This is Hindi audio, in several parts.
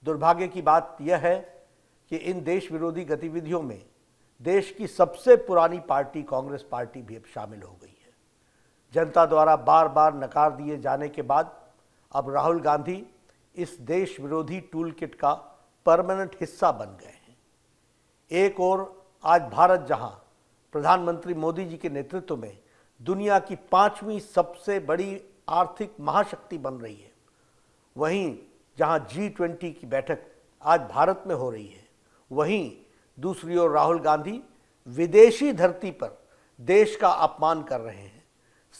दुर्भाग्य की बात यह है कि इन देश विरोधी गतिविधियों में देश की सबसे पुरानी पार्टी कांग्रेस पार्टी भी अब शामिल हो गई है। जनता द्वारा बार बार नकार दिए जाने के बाद अब राहुल गांधी इस देश विरोधी टूल किट का परमानेंट हिस्सा बन गए हैं। एक ओर आज भारत जहां प्रधानमंत्री मोदी जी के नेतृत्व में दुनिया की 5वीं सबसे बड़ी आर्थिक महाशक्ति बन रही है, वहीं जहां G20 की बैठक आज भारत में हो रही है, वहीं दूसरी ओर राहुल गांधी विदेशी धरती पर देश का अपमान कर रहे हैं,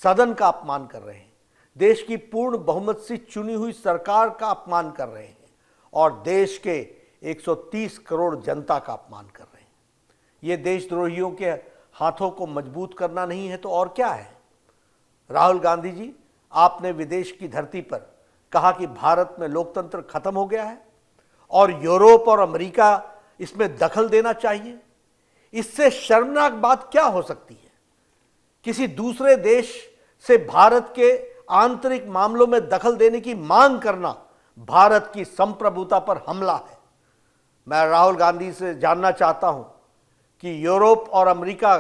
सदन का अपमान कर रहे हैं, देश की पूर्ण बहुमत से चुनी हुई सरकार का अपमान कर रहे हैं और देश के 130 करोड़ जनता का अपमान कर रहे हैं। ये देशद्रोहियों के हाथों को मजबूत करना नहीं है तो और क्या है। राहुल गांधी जी, आपने विदेश की धरती पर कहा कि भारत में लोकतंत्र खत्म हो गया है और यूरोप और अमेरिका इसमें दखल देना चाहिए। इससे शर्मनाक बात क्या हो सकती है। किसी दूसरे देश से भारत के आंतरिक मामलों में दखल देने की मांग करना भारत की संप्रभुता पर हमला है। मैं राहुल गांधी से जानना चाहता हूं कि यूरोप और अमेरिका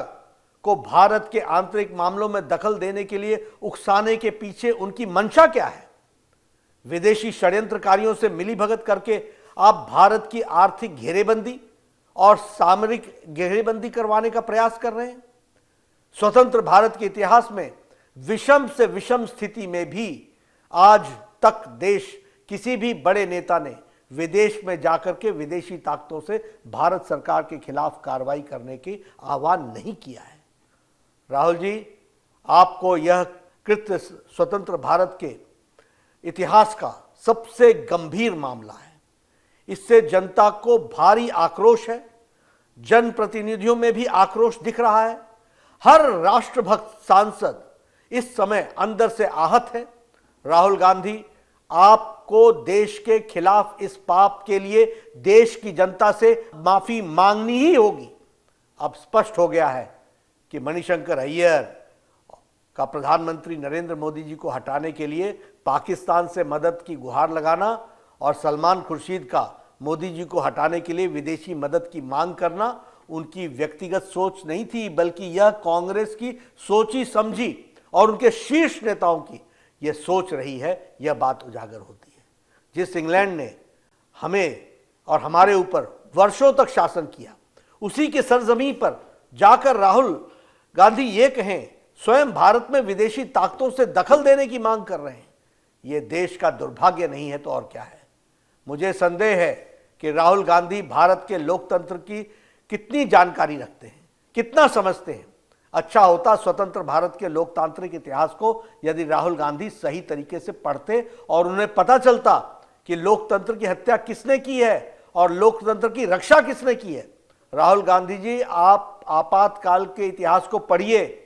को भारत के आंतरिक मामलों में दखल देने के लिए उकसाने के पीछे उनकी मंशा क्या है। विदेशी षड्यंत्रकारियों से मिलीभगत करके आप भारत की आर्थिक घेरेबंदी और सामरिक घेरेबंदी करवाने का प्रयास कर रहे हैं। स्वतंत्र भारत के इतिहास में विषम से विषम स्थिति में भी आज तक देश किसी भी बड़े नेता ने विदेश में जाकर के विदेशी ताकतों से भारत सरकार के खिलाफ कार्रवाई करने की आह्वान नहीं किया है। राहुल जी, आपको यह कृत्य स्वतंत्र भारत के इतिहास का सबसे गंभीर मामला है। इससे जनता को भारी आक्रोश है, जनप्रतिनिधियों में भी आक्रोश दिख रहा है। हर राष्ट्रभक्त सांसद इस समय अंदर से आहत है। राहुल गांधी, आपको देश के खिलाफ इस पाप के लिए देश की जनता से माफी मांगनी ही होगी। अब स्पष्ट हो गया है कि मणिशंकर अय्यर का प्रधानमंत्री नरेंद्र मोदी जी को हटाने के लिए पाकिस्तान से मदद की गुहार लगाना और सलमान खुर्शीद का मोदी जी को हटाने के लिए विदेशी मदद की मांग करना उनकी व्यक्तिगत सोच नहीं थी, बल्कि यह कांग्रेस की सोची समझी और उनके शीर्ष नेताओं की यह सोच रही है। यह बात उजागर होती है। जिस इंग्लैंड ने हमें और हमारे ऊपर वर्षों तक शासन किया, उसी के सरजमीं पर जाकर राहुल गांधी ये कहें स्वयं भारत में विदेशी ताकतों से दखल देने की मांग कर रहे हैं, यह देश का दुर्भाग्य नहीं है तो और क्या है। मुझे संदेह है कि राहुल गांधी भारत के लोकतंत्र की कितनी जानकारी रखते हैं, कितना समझते हैं। अच्छा होता स्वतंत्र भारत के लोकतांत्रिक इतिहास को यदि राहुल गांधी सही तरीके से पढ़ते और उन्हें पता चलता कि लोकतंत्र की हत्या किसने की है और लोकतंत्र की रक्षा किसने की है। राहुल गांधी जी, आप आपातकाल के इतिहास को पढ़िए।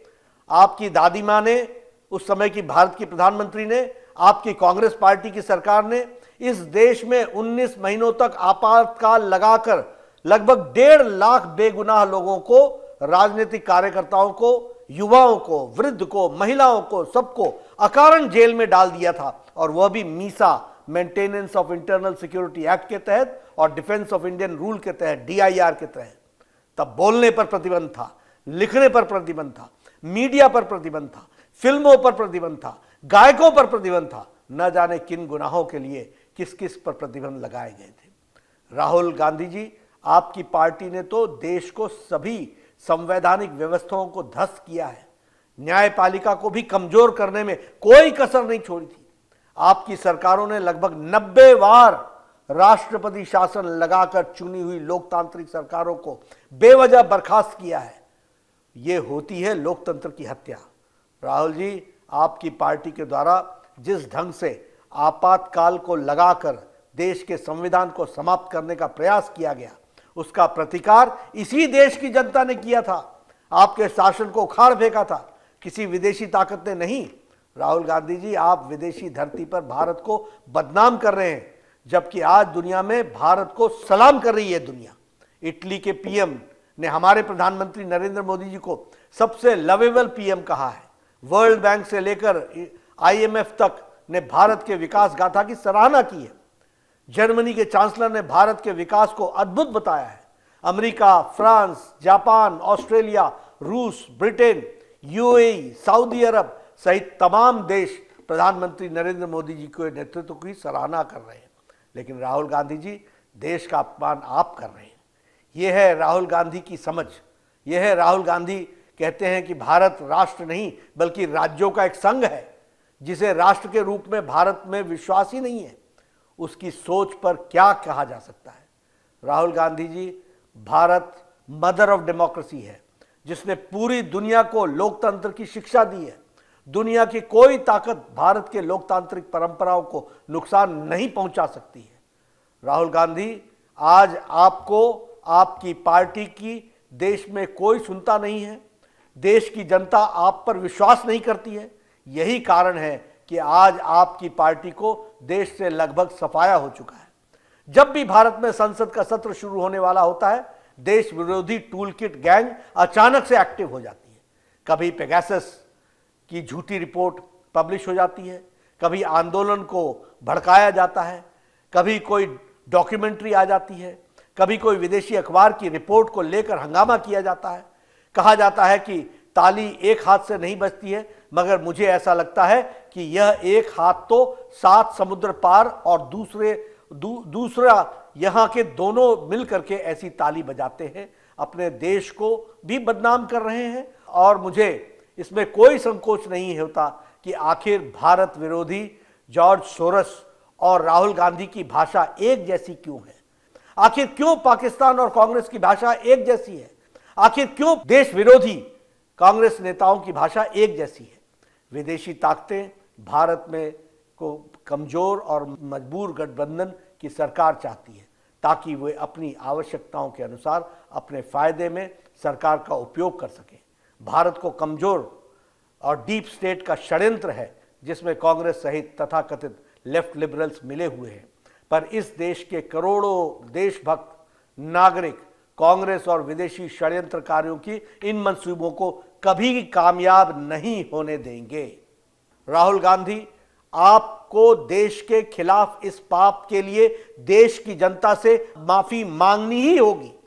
आपकी दादी मां ने, उस समय की भारत की प्रधानमंत्री ने, आपकी कांग्रेस पार्टी की सरकार ने इस देश में 19 महीनों तक आपातकाल लगाकर लगभग 1.5 लाख बेगुनाह लोगों को, राजनीतिक कार्यकर्ताओं को, युवाओं को, वृद्ध को, महिलाओं को, सबको अकारण जेल में डाल दिया था और वह भी Misa, maintenance of internal security act के तहत और डिफेंस ऑफ इंडियन रूल के तहत, DIR के तहत। तब बोलने पर प्रतिबंध था, लिखने पर प्रतिबंध था, मीडिया पर प्रतिबंध था, फिल्मों पर प्रतिबंध था, गायकों पर प्रतिबंध था। न जाने किन गुनाहों के लिए किस किस पर प्रतिबंध लगाए गए थे। राहुल गांधी जी, आपकी पार्टी ने तो देश को सभी संवैधानिक व्यवस्थाओं को ध्वस्त किया है, न्यायपालिका को भी कमजोर करने में कोई कसर नहीं छोड़ी थी। आपकी सरकारों ने लगभग 90 बार राष्ट्रपति शासन लगाकर चुनी हुई लोकतांत्रिक सरकारों को बेवजह बर्खास्त किया है। यह होती है लोकतंत्र की हत्या। राहुल जी, आपकी पार्टी के द्वारा जिस ढंग से आपातकाल को लगाकर देश के संविधान को समाप्त करने का प्रयास किया गया, उसका प्रतिकार इसी देश की जनता ने किया था। आपके शासन को उखाड़ फेंका था, किसी विदेशी ताकत ने नहीं। राहुल गांधी जी, आप विदेशी धरती पर भारत को बदनाम कर रहे हैं, जबकि आज दुनिया में भारत को सलाम कर रही है दुनिया। इटली के PM ने हमारे प्रधानमंत्री नरेंद्र मोदी जी को सबसे लवेबल PM कहा है। वर्ल्ड बैंक से लेकर IMF तक ने भारत के विकास गाथा की सराहना की है। जर्मनी के चांसलर ने भारत के विकास को अद्भुत बताया है। अमेरिका, फ्रांस, जापान, ऑस्ट्रेलिया, रूस, ब्रिटेन, यूएई, सऊदी अरब सहित तमाम देश प्रधानमंत्री नरेंद्र मोदी जी के नेतृत्व की सराहना कर रहे हैं। लेकिन राहुल गांधी जी, देश का अपमान आप कर रहे हैं। यह है राहुल गांधी की समझ। यह है राहुल गांधी कहते हैं कि भारत राष्ट्र नहीं बल्कि राज्यों का एक संघ है, जिसे राष्ट्र के रूप में भारत में विश्वास ही नहीं है। उसकी सोच पर क्या कहा जा सकता है। Rahul Gandhi ji, Bharat mother of democracy है, जिसने पूरी दुनिया को लोकतंत्र की शिक्षा दी है। दुनिया की कोई ताकत भारत के लोकतांत्रिक परंपराओं को नुकसान नहीं पहुंचा सकती है। राहुल गांधी, आज आपको, आपकी पार्टी की देश में कोई सुनता नहीं है। देश की जनता आप पर विश्वास नहीं करती है। यही कारण है कि आज आपकी पार्टी को देश से लगभग सफाया हो चुका है। जब भी भारत में संसद का सत्र शुरू होने वाला होता है, देश विरोधी टूल किट गैंग अचानक से एक्टिव हो जाती है। कभी पेगासस की झूठी रिपोर्ट पब्लिश हो जाती है, कभी आंदोलन को भड़काया जाता है, कभी कोई डॉक्यूमेंट्री आ जाती है, कभी कोई विदेशी अखबार की रिपोर्ट को लेकर हंगामा किया जाता है। कहा जाता है कि ताली एक हाथ से नहीं बजती है, मगर मुझे ऐसा लगता है कि यह एक हाथ तो 7 समुद्र पार और दूसरा यहाँ के दोनों मिलकर के ऐसी ताली बजाते हैं, अपने देश को भी बदनाम कर रहे हैं। और मुझे इसमें कोई संकोच नहीं होता कि आखिर भारत विरोधी जॉर्ज सोरस और राहुल गांधी की भाषा एक जैसी क्यों है। आखिर क्यों पाकिस्तान और कांग्रेस की भाषा एक जैसी है। आखिर क्यों देश विरोधी कांग्रेस नेताओं की भाषा एक जैसी है। विदेशी ताकतें भारत में को कमजोर और मजबूर गठबंधन की सरकार चाहती है, ताकि वे अपनी आवश्यकताओं के अनुसार अपने फायदे में सरकार का उपयोग कर सकें। भारत को कमजोर और डीप स्टेट का षड्यंत्र है, जिसमें कांग्रेस सहित तथाकथित लेफ्ट लिबरल्स मिले हुए हैं। पर इस देश के करोड़ों देशभक्त नागरिक कांग्रेस और विदेशी षड्यंत्रकारियों की इन मंसूबों को कभी कामयाब नहीं होने देंगे। राहुल गांधी, आपको देश के खिलाफ इस पाप के लिए देश की जनता से माफी मांगनी ही होगी।